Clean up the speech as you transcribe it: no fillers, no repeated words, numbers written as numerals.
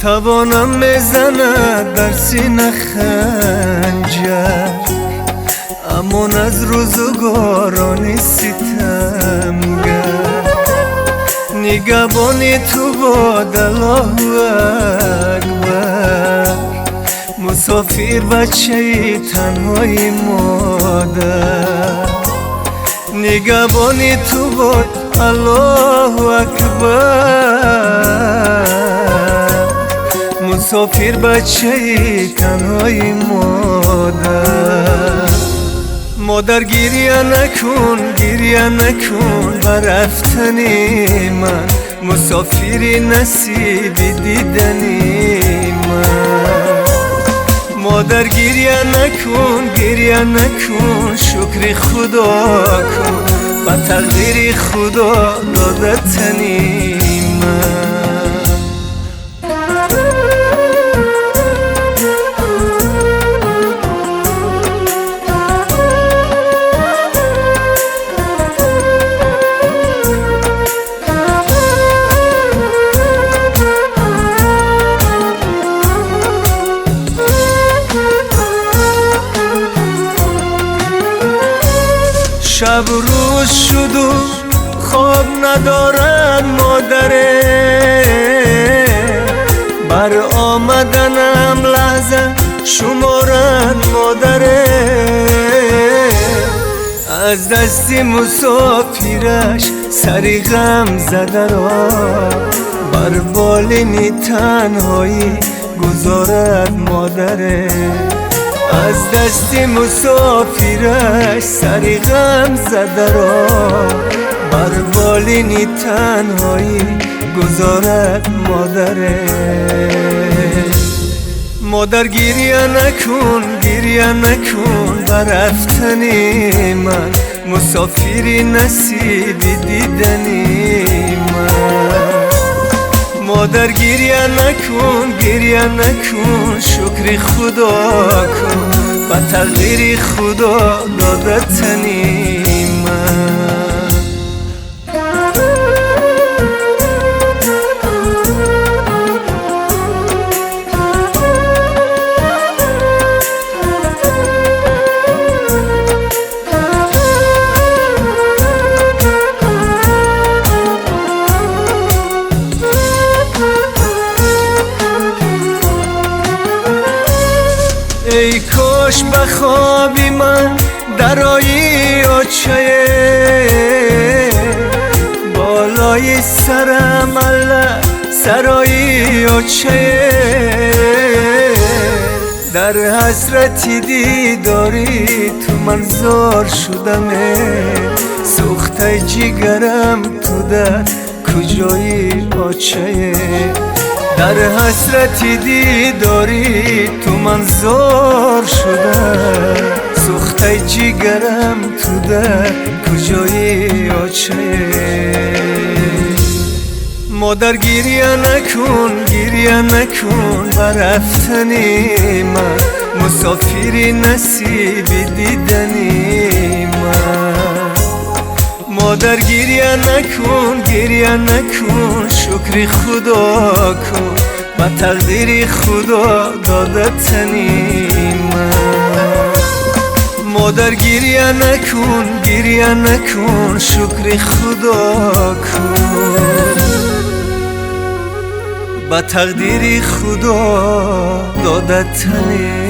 توانم میزند در سینه خنجر، امان از روزگارانی ستمگر. نگهبانی تو باد الله اکبر، مسافر بچه تنهای مادر. نگهبانی تو باد الله اکبر، مسافر بچه تنهای مادر. مادر گریه نکن گریه نکن بر رفتنی من، مسافری نصیبی دیدنی من. مادر گریه نکن شکر خدا کن، با تقدیر خدا دادتنی من. شب روز شد و خواب ندارد مادره، بر آمدنم لحظه شمارد مادره. از دستی مسافرش سری غم زده را، بر بالینی تنهایی گذارد مادره. از دستی مسافرش سری غم زده را، بر بالینی تنهایی گذارد مادره. مادر گریه نکن بر رفتنی من، مسافری نصیبی دیدنی من. مادر گریه نکن شکر خدا کن، با تقدیر خدا دادتنی من. ای کاش بخوابی من درایی آچه، بالای سرم الله سرایی آچه. در حسرتی دیداری تو من زار شدمه، سوخته جگرم تو در کجای آچه. در حسرتی دیداری تو من زار شده، سوخته جگرم تو در کجای آچه. مادر گریه نکن بر رفتنی من، مسافری نصیبی دیدنی من. مادر گریه نکن شکر خدا کن، با تقدیر خدا دادتنی من. مادر گریه نکن شکر خدا کن، با تقدیر خدا دادتنی.